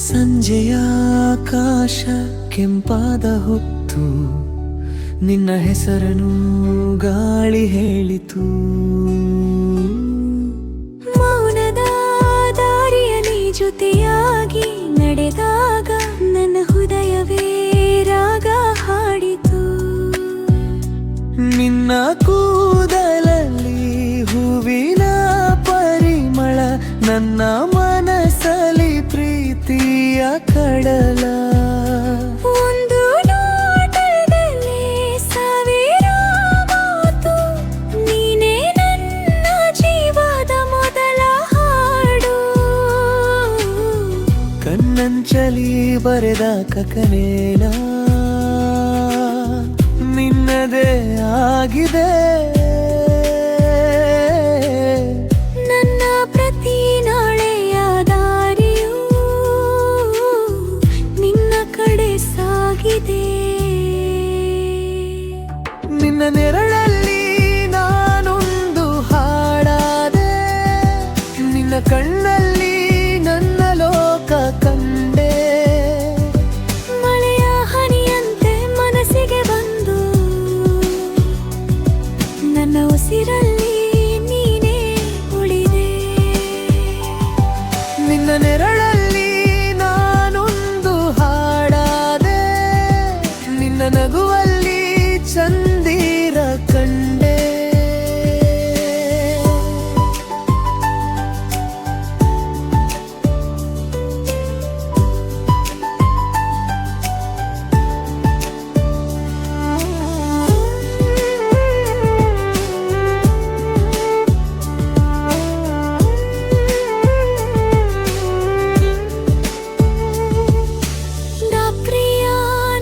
ಸಂಜೆಯ ಆಕಾಶ ಕೆಂಪಾದ ಹೊತ್ತು ನಿನ್ನ ಹೆಸರನ್ನು ಗಾಳಿ ಹೇಳಿತು. ಮೌನದ ದಾರಿಯಲ್ಲಿ ಜೊತೆಯಾಗಿ ನಡೆದಾಗ ನನ್ನ ಹೃದಯವೇ ರಾಗ ಹಾಡಿತು. ನಿನ್ನ ಕೂದಲಲ್ಲಿ ಹೂವಿನ ಪರಿಮಳ, ನನ್ನ ಮನಸ್ಸಲ್ಲಿ ಪ್ರೀತಿಯ ಕಡಲ. ಒಂದು ನೋಟದಲ್ಲಿ ಸಾವಿರ ಮಾತು, ನೀನೇ ನನ್ನ ಜೀವದ ಮೊದಲ ಹಾಡು. ಕಣ್ಣಂಚಲಿ ಬರೆದ ಕಕನೇನ ನಿನ್ನದೇ ಆಗಿದೆ. ನನ್ನ ಪ್ರತಿ ನಾಳೆಯ ದಾರಿಯೂ ನಿನ್ನ ಕಡೆ ಸಾಗಿದೆ. ನಿನ್ನ ನೆರಳಲ್ಲಿ ನಾನೊಂದು ಹಾಡಾದೆ, ನಿನ್ನ ಕಣ್ಣಲ್ಲಿ ನನ್ನ ಲೋಕ ಕಂಡೆ. ಮಳೆಯ ಹನಿಯಂತೆ ಮನಸ್ಸಿಗೆ ಬಂದು ನನ್ನ ಉಸಿರಲ್ಲಿ ನೀನೇ ಉಳಿದೆ. ನಿನ್ನ ನೆರಳಲ್ಲಿ ನಾನೊಂದು ಹಾಡಾದೆ, ನಿನ್ನ ನಗುವಲ್ಲಿ ಚಂದಿರ ಕಂಡೆ.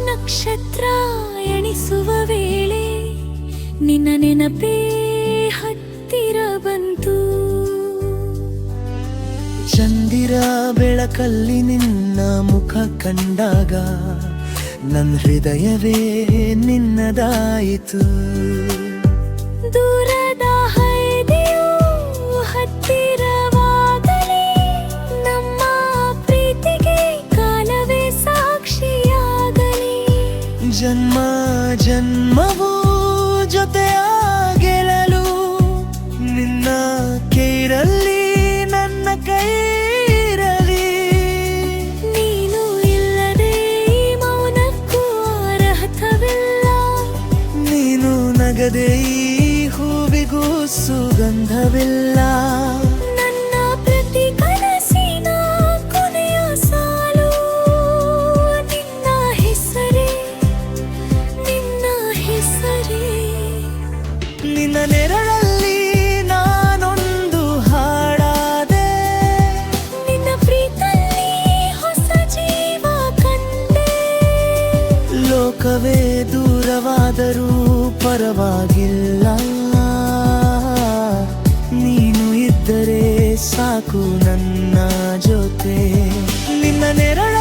ನಕ್ಷತ್ರ ಎಣಿಸುವ ವೇಳೆ ನಿನ್ನ ನೆನಪೇ ಹತ್ತಿರ ಬಂತು. ಚಂದಿರ ಬೆಳಕಲ್ಲಿ ನಿನ್ನ ಮುಖ ಕಂಡಾಗ ನನ್ನ ಹೃದಯವೇ ನಿನ್ನದಾಯಿತು. ದೂರದ ಹೈದೆಯು ಹತ್ತಿರವಾಗಲಿ, ನಮ್ಮ ಪ್ರೀತಿಗೆ ಕಾಲವೇ ಸಾಕ್ಷಿಯಾಗಲಿ. ಜನ್ಮ ಜನ್ಮವೂ ಜೊತೆಯಾಗಿರಲು ನಿನ್ನ ಕೈರಲ್ಲಿ ನನ್ನ ಕೈರಲಿ. ನೀನು ಇಲ್ಲದೆ ಈ ಮೌನಕ್ಕೂ ಅರ್ಹತವಿಲ್ಲ, ನೀನು ನಗದೆ ಈ ಹೂವಿಗೂ ಸುಗಂಧವಿಲ್ಲ. ನನ್ನ ಪ್ರತಿ ಕನಸಿನ ಕೊನೆಯ ಸಾಲು ನಿನ್ನ ಹೆಸರೇ, ನಿನ್ನ ಹೆಸರೇ. ನಿನ್ನ ನೆರಳಲ್ಲಿ ನಾನೊಂದು ಹಾಡಾದೆ, ನಿನ್ನ ಪ್ರೀತಲ್ಲಿ ಹೊಸ ಜೀವ ಕಂಡೆ. ಲೋಕವೇ ದೂರವಾದರೂ ಪರವಾಗಿಲ್ಲ, ನೀನು ಇದ್ದರೆ ಸಾಕು ನನ್ನ ಜೊತೆ. ನಿನ್ನ ನೆರಳ